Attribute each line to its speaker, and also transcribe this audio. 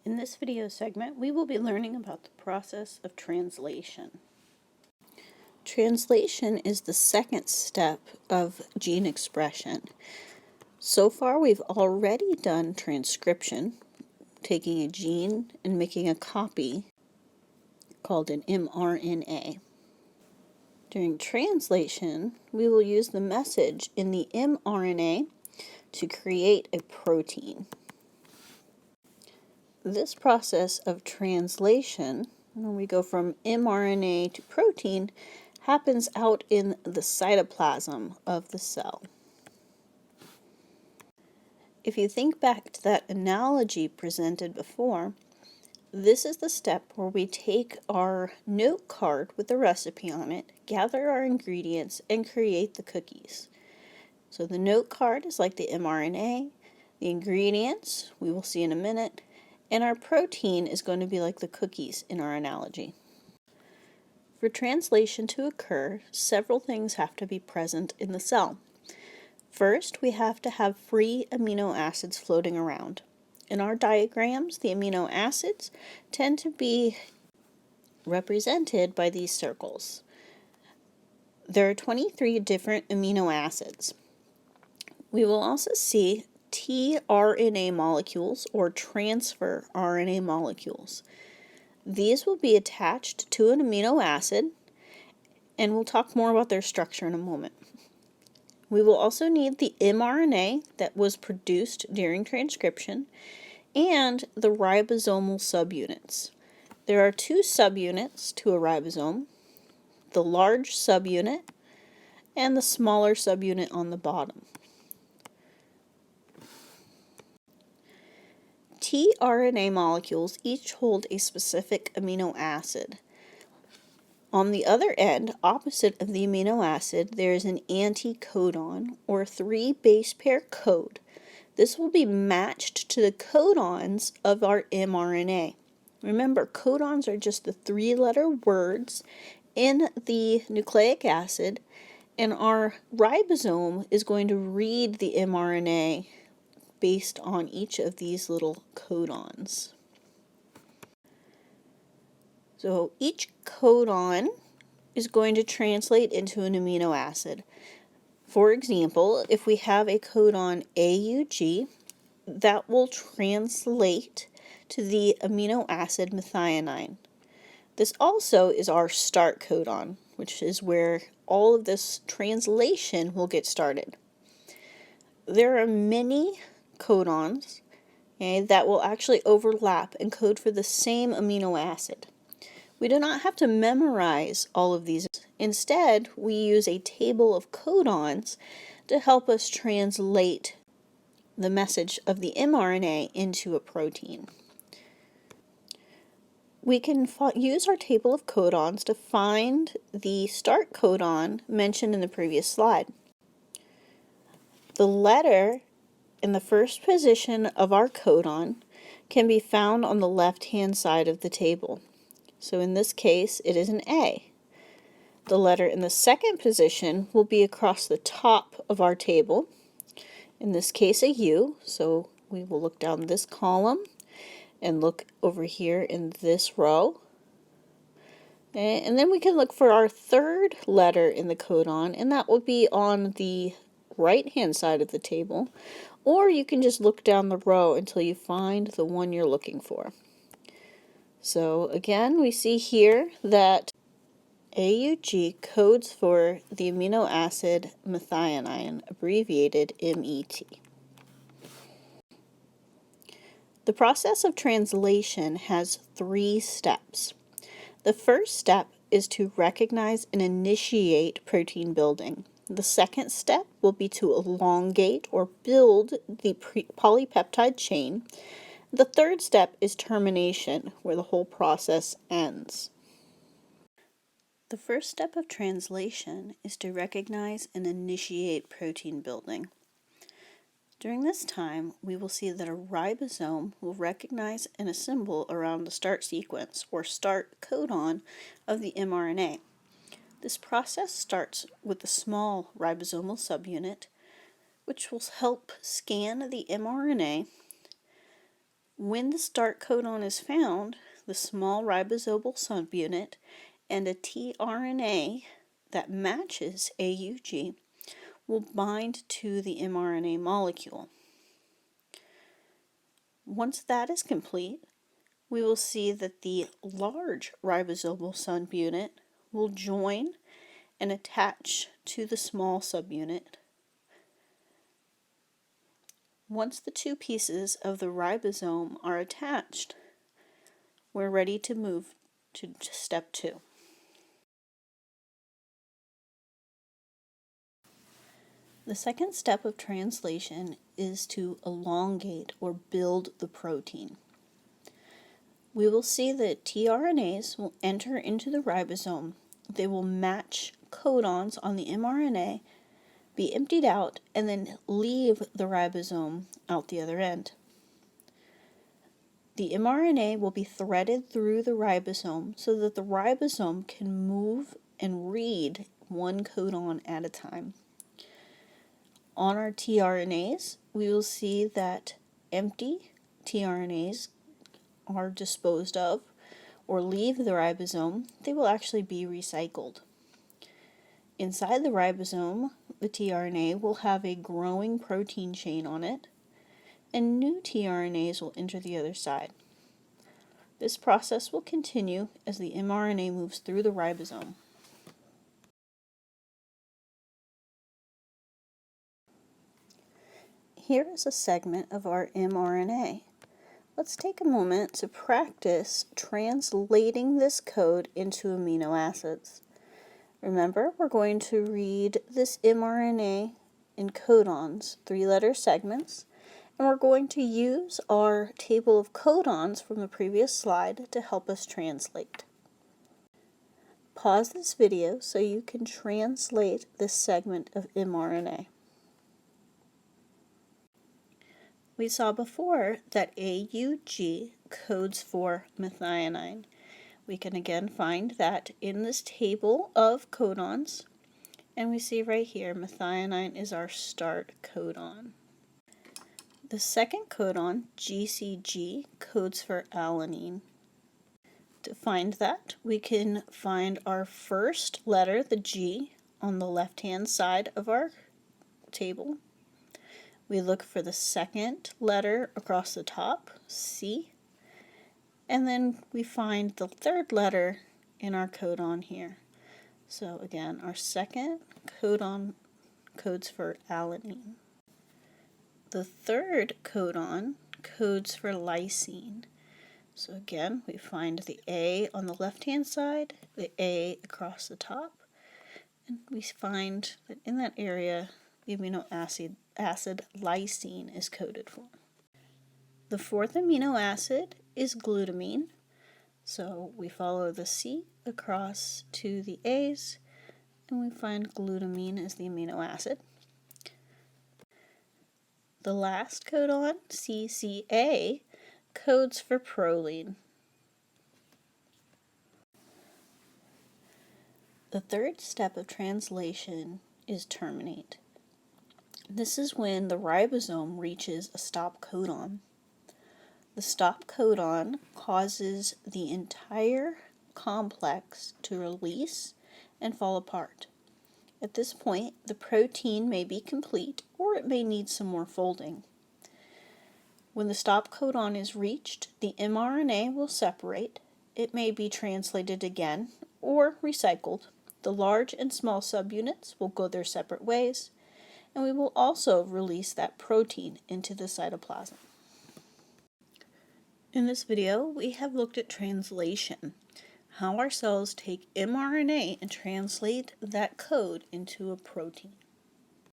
Speaker 1: In this video segment, we will be learning about the process of translation. Translation is the second step of gene expression. So far, we've already done transcription, taking a gene and making a copy called an mRNA. During translation, we will use the message in the mRNA to create a protein. This process of translation, when we go from mRNA to protein, happens out in the cytoplasm of the cell. If you think back to that analogy presented before, this is the step where we take our note card with the recipe on it, gather our ingredients, and create the cookies. So the note card is like the mRNA, the ingredients we will see in a minute, and our protein is going to be like the cookies in our analogy. For translation to occur, several things have to be present in the cell. First, we have to have free amino acids floating around. In our diagrams, the amino acids tend to be represented by these circles. There are 23 different amino acids. We will also see tRNA molecules or transfer RNA molecules. These will be attached to an amino acid, and we'll talk more about their structure in a moment. We will also need the mRNA that was produced during transcription and the ribosomal subunits. There are two subunits to a ribosome, the large subunit and the smaller subunit on the bottom. tRNA molecules each hold a specific amino acid. On the other end, opposite of the amino acid, there is an anti-codon, or 3-base pair code. This will be matched to the codons of our mRNA. Remember, codons are just the 3-letter words in the nucleic acid, and our ribosome is going to read the mRNA based on each of these little codons. So each codon is going to translate into an amino acid. For example, if we have a codon AUG, that will translate to the amino acid methionine. This also is our start codon, which is where all of this translation will get started. There are many codons that will actually overlap and code for the same amino acid. We do not have to memorize all of these. Instead, we use a table of codons to help us translate the message of the mRNA into a protein. We can use our table of codons to find the start codon mentioned in the previous slide. The letter in the first position of our codon can be found on the left-hand side of the table. So in this case, it is an A. The letter in the second position will be across the top of our table. In this case, a U. So we will look down this column and look over here in this row. And then we can look for our third letter in the codon, and that will be on the right-hand side of the table. Or you can just look down the row until you find the one you're looking for. So again, we see here that AUG codes for the amino acid methionine, abbreviated MET. The process of translation has 3 steps. The first step is to recognize and initiate protein building. The second step will be to elongate or build the polypeptide chain. The third step is termination, where the whole process ends. The first step of translation is to recognize and initiate protein building. During this time, we will see that a ribosome will recognize and assemble around the start sequence, or start codon, of the mRNA. This process starts with the small ribosomal subunit, which will help scan the mRNA, When the start codon is found, the small ribosomal subunit and a tRNA that matches AUG will bind to the mRNA molecule. Once that is complete, we will see that the large ribosomal subunit will join and attach to the small subunit. Once the two pieces of the ribosome are attached, we're ready to move to step 2. The second step of translation is to elongate or build the protein. We will see that tRNAs will enter into the ribosome. They will match codons on the mRNA, be emptied out, and then leave the ribosome out the other end. The mRNA will be threaded through the ribosome so that the ribosome can move and read one codon at a time. On our tRNAs, we will see that empty tRNAs are disposed of or leave the ribosome. They will actually be recycled. Inside the ribosome, the tRNA will have a growing protein chain on it, and new tRNAs will enter the other side. This process will continue as the mRNA moves through the ribosome. Here is a segment of our mRNA. Let's take a moment to practice translating this code into amino acids. Remember, we're going to read this mRNA in codons, 3-letter segments, and we're going to use our table of codons from the previous slide to help us translate. Pause this video so you can translate this segment of mRNA. We saw before that AUG codes for methionine. We can again find that in this table of codons, and we see right here methionine is our start codon. The second codon, GCG, codes for alanine. To find that, we can find our first letter, the G, on the left-hand side of our table. We look for the second letter across the top, C, and then we find the third letter in our codon here. So again, our second codon codes for alanine. The third codon codes for lysine. So again, we find the A on the left-hand side, the A across the top, and we find that in that area, the amino acid lysine is coded for. The fourth amino acid is glutamine, so we follow the C across to the A's, and we find glutamine as the amino acid. The last codon, CCA, codes for proline. The third step of translation is terminate. This is when the ribosome reaches a stop codon. The stop codon causes the entire complex to release and fall apart. At this point, the protein may be complete or it may need some more folding. When the stop codon is reached, the mRNA will separate. It may be translated again or recycled. The large and small subunits will go their separate ways, and we will also release that protein into the cytoplasm. In this video, we have looked at translation, how our cells take mRNA and translate that code into a protein.